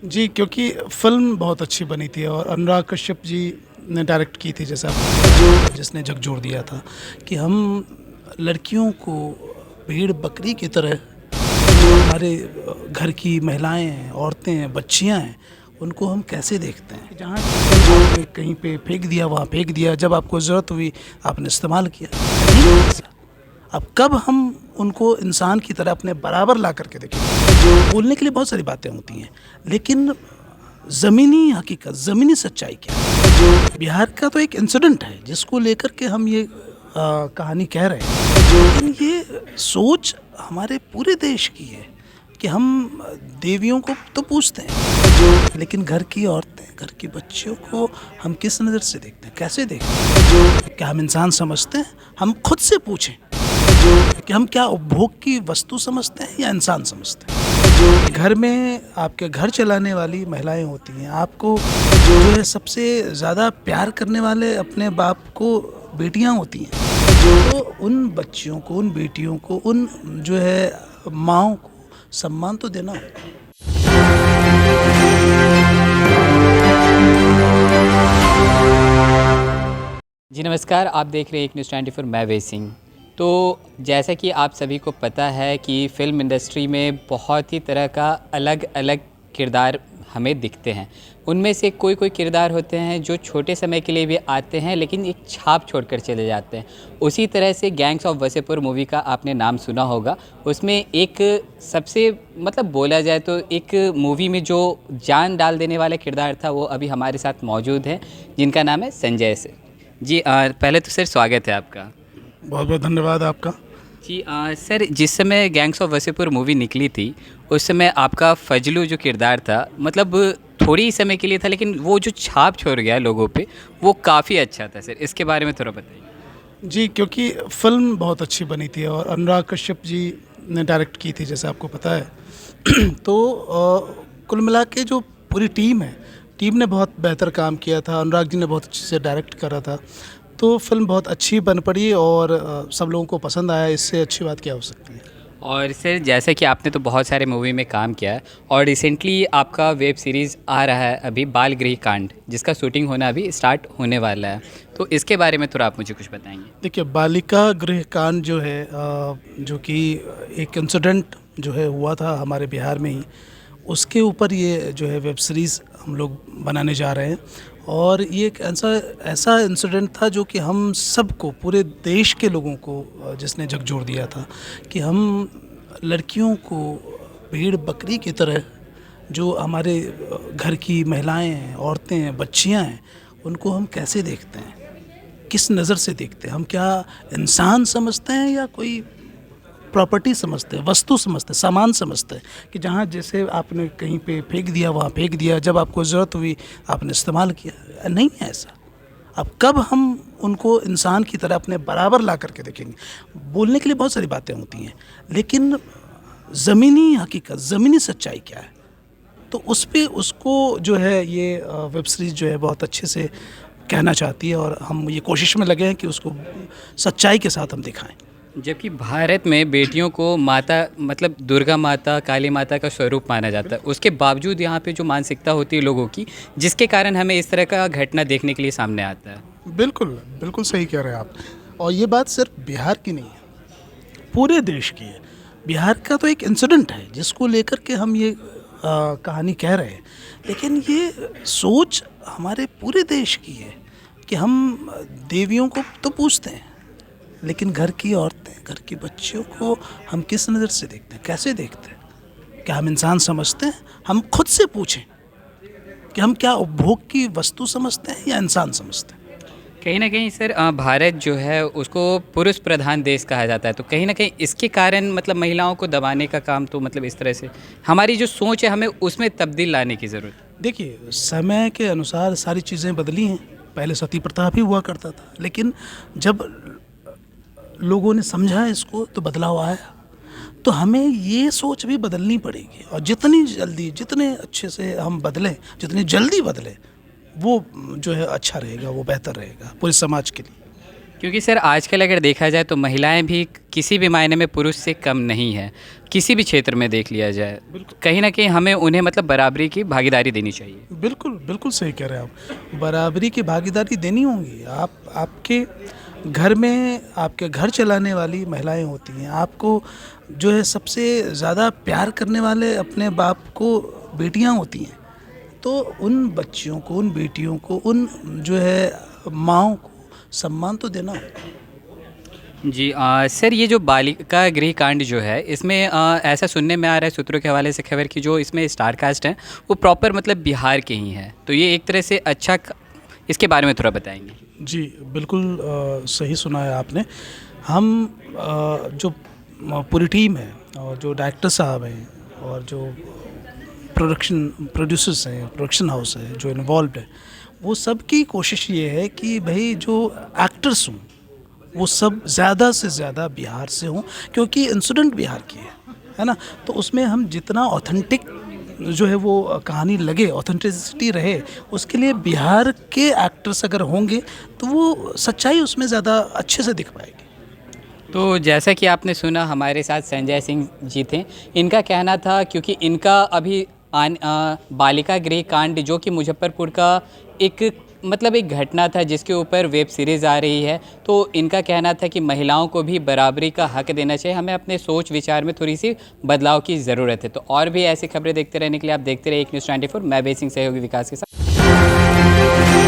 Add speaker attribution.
Speaker 1: जी, क्योंकि फ़िल्म बहुत अच्छी बनी थी और अनुराग कश्यप जी ने डायरेक्ट की थी, जैसा जो जिसने झकझोर दिया था कि हम लड़कियों को भेड़ बकरी की तरह, जो हमारे घर की महिलाएं हैं, औरतें हैं, बच्चियां हैं, उनको हम कैसे देखते हैं। जहाँ आपने कहीं पे फेंक दिया, वहाँ फेंक दिया, जब आपको ज़रूरत हुई आपने इस्तेमाल किया। नहीं ऐसा। अब कब हम उनको इंसान की तरह अपने बराबर ला करके देखेंगे। जो बोलने के लिए बहुत सारी बातें होती हैं, लेकिन ज़मीनी हकीकत, ज़मीनी सच्चाई क्या है। जो बिहार का तो एक इंसिडेंट है जिसको लेकर के हम ये कहानी कह रहे हैं, लेकिन ये सोच हमारे पूरे देश की है कि हम देवियों को तो पूछते हैं, जो लेकिन घर की औरतें, घर की बच्चियों को हम किस नज़र से देखते हैं, कैसे देखते हैं। जो क्या हम इंसान समझते हैं? हम खुद से पूछें जो कि हम क्या उपभोग की वस्तु समझते हैं या इंसान समझते हैं। जो घर में आपके घर चलाने वाली महिलाएं होती हैं, आपको जो है सबसे ज़्यादा प्यार करने वाले अपने बाप को बेटियां होती हैं। तो उन बच्चियों को, उन बेटियों को, उन जो है माँओं को सम्मान तो देना होता है।
Speaker 2: जी नमस्कार, आप देख रहे हैं एक न्यूज़ 24 मैं वे सिंह। तो जैसा कि आप सभी को पता है कि फ़िल्म इंडस्ट्री में बहुत ही तरह का अलग अलग किरदार हमें दिखते हैं। उनमें से कोई कोई किरदार होते हैं जो छोटे समय के लिए भी आते हैं लेकिन एक छाप छोड़कर चले जाते हैं। उसी तरह से गैंग्स ऑफ वसेपुर मूवी का आपने नाम सुना होगा। उसमें एक सबसे मतलब बोला जाए तो एक मूवी में जो जान डाल देने वाला किरदार था वो अभी हमारे साथ मौजूद है, जिनका नाम है संजय सर। जी पहले तो सर स्वागत है आपका।
Speaker 1: बहुत बहुत धन्यवाद आपका।
Speaker 2: जी सर, जिस समय गैंग्स ऑफ वसेपुर मूवी निकली थी उस समय आपका फजलू जो किरदार था मतलब थोड़ी ही समय के लिए था लेकिन वो जो छाप छोड़ गया लोगों पे वो काफ़ी अच्छा था। सर इसके बारे में थोड़ा बताइए।
Speaker 1: जी, क्योंकि फ़िल्म बहुत अच्छी बनी थी और अनुराग कश्यप जी ने डायरेक्ट की थी, जैसा आपको पता है। तो कुल मिला के जो पूरी टीम है, टीम ने बहुत बेहतर काम किया था। अनुराग जी ने बहुत अच्छे से डायरेक्ट करा था, तो फ़िल्म बहुत अच्छी बन पड़ी और सब लोगों को पसंद आया। इससे अच्छी बात क्या हो सकती है।
Speaker 2: और सर जैसे कि आपने तो बहुत सारे मूवी में काम किया है और रिसेंटली आपका वेब सीरीज़ आ रहा है अभी बाल गृह कांड, जिसका शूटिंग होना अभी स्टार्ट होने वाला है, तो इसके बारे में थोड़ा आप मुझे कुछ बताएंगे।
Speaker 1: देखिए, बालिका गृह कांड जो है, जो कि एक इंसिडेंट जो है हुआ था हमारे बिहार में ही, उसके ऊपर ये जो है वेब सीरीज़ हम लोग बनाने जा रहे हैं। और ये एक ऐसा ऐसा इंसिडेंट था जो कि हम सबको, पूरे देश के लोगों को जिसने झकझोर दिया था कि हम लड़कियों को भेड़ बकरी की तरह, जो हमारे घर की महिलाएं हैं, औरतें हैं, बच्चियां हैं, उनको हम कैसे देखते हैं, किस नज़र से देखते हैं। हम क्या इंसान समझते हैं या कोई प्रॉपर्टी समझते हैं, वस्तु समझते हैं, सामान समझते हैं कि जहाँ जैसे आपने कहीं पे फेंक दिया, वहाँ फेंक दिया, जब आपको ज़रूरत हुई आपने इस्तेमाल किया। नहीं है ऐसा। अब कब हम उनको इंसान की तरह अपने बराबर ला करके देखेंगे। बोलने के लिए बहुत सारी बातें होती हैं, लेकिन ज़मीनी हकीकत, ज़मीनी सच्चाई क्या है, तो उस पे उसको जो है ये वेब सीरीज़ जो है बहुत अच्छे से कहना चाहती है और हम ये कोशिश में लगे हैं कि उसको सच्चाई के साथ हम दिखाएं।
Speaker 2: जबकि भारत में बेटियों को माता मतलब दुर्गा माता, काली माता का स्वरूप माना जाता है, उसके बावजूद यहाँ पे जो मानसिकता होती है लोगों की, जिसके कारण हमें इस तरह का घटना देखने के लिए सामने आता है।
Speaker 1: बिल्कुल, बिल्कुल सही कह रहे हैं आप। और ये बात सिर्फ बिहार की नहीं है, पूरे देश की है। बिहार का तो एक इंसिडेंट है जिसको लेकर के हम ये कहानी कह रहे हैं, लेकिन ये सोच हमारे पूरे देश की है कि हम देवियों को तो पूछते हैं, लेकिन घर की औरतें, घर की बच्चियों को हम किस नज़र से देखते हैं, कैसे देखते हैं। क्या हम इंसान समझते हैं? हम खुद से पूछें कि हम क्या उपभोग की वस्तु समझते हैं या इंसान समझते हैं।
Speaker 2: कहीं ना कहीं सर भारत जो है उसको पुरुष प्रधान देश कहा जाता है, तो कहीं ना कहीं इसके कारण मतलब महिलाओं को दबाने का काम तो मतलब इस तरह से हमारी जो सोच है हमें उसमें तब्दील लाने की ज़रूरत है।
Speaker 1: देखिए, समय के अनुसार सारी चीज़ें बदली हैं। पहले सती प्रथा भी हुआ करता था, लेकिन जब लोगों ने समझा इसको तो बदलाव आया। तो हमें ये सोच भी बदलनी पड़ेगी और जितनी जल्दी, जितने अच्छे से हम बदलें, जितनी जल्दी बदलें, वो जो है अच्छा रहेगा, वो बेहतर रहेगा पूरे समाज के लिए।
Speaker 2: क्योंकि सर आजकल अगर देखा जाए तो महिलाएं भी किसी भी मायने में पुरुष से कम नहीं है, किसी भी क्षेत्र में देख लिया जाए, कहीं ना कहीं हमें उन्हें मतलब बराबरी की भागीदारी देनी चाहिए।
Speaker 1: बिल्कुल बिल्कुल सही कह रहे हैं आप। बराबरी की भागीदारी देनी होगी। आपके घर में आपके घर चलाने वाली महिलाएं होती हैं। आपको जो है सबसे ज़्यादा प्यार करने वाले अपने बाप को बेटियां होती हैं। तो उन बच्चियों को, उन बेटियों को, उन जो है माँओं को सम्मान तो देना होगा।
Speaker 2: जी सर, ये जो बालिका गृह कांड जो है इसमें ऐसा सुनने में आ रहा है सूत्रों के हवाले से खबर की जो इसमें स्टार कास्ट है वो प्रॉपर मतलब बिहार के ही हैं, तो ये एक तरह से अच्छा इसके बारे में थोड़ा बताएंगे।
Speaker 1: जी बिल्कुल सही सुना है आपने। हम जो पूरी टीम है और जो डायरेक्टर साहब हैं और जो प्रोड्यूसर्स हैं, प्रोडक्शन हाउस है जो इन्वॉल्व है, वो सब की कोशिश ये है कि भाई जो एक्टर्स हों वो सब ज़्यादा से ज़्यादा बिहार से हों, क्योंकि इंसिडेंट बिहार की है ना। तो उसमें हम जितना ऑथेंटिक जो है वो कहानी लगे, ऑथेंटिसिटी रहे, उसके लिए बिहार के एक्टर्स अगर होंगे तो वो सच्चाई उसमें ज़्यादा अच्छे से दिख पाएगी।
Speaker 2: तो जैसा कि आपने सुना हमारे साथ संजय सिंह जी थे, इनका कहना था क्योंकि इनका अभी बालिका गृह कांड जो कि मुजफ्फरपुर का एक मतलब एक घटना था जिसके ऊपर वेब सीरीज़ आ रही है, तो इनका कहना था कि महिलाओं को भी बराबरी का हक देना चाहिए, हमें अपने सोच विचार में थोड़ी सी बदलाव की ज़रूरत है। तो और भी ऐसी खबरें देखते रहने के लिए आप देखते रहिए एक न्यूज़ 24। मैं बेसिंग सहयोगी विकास के साथ।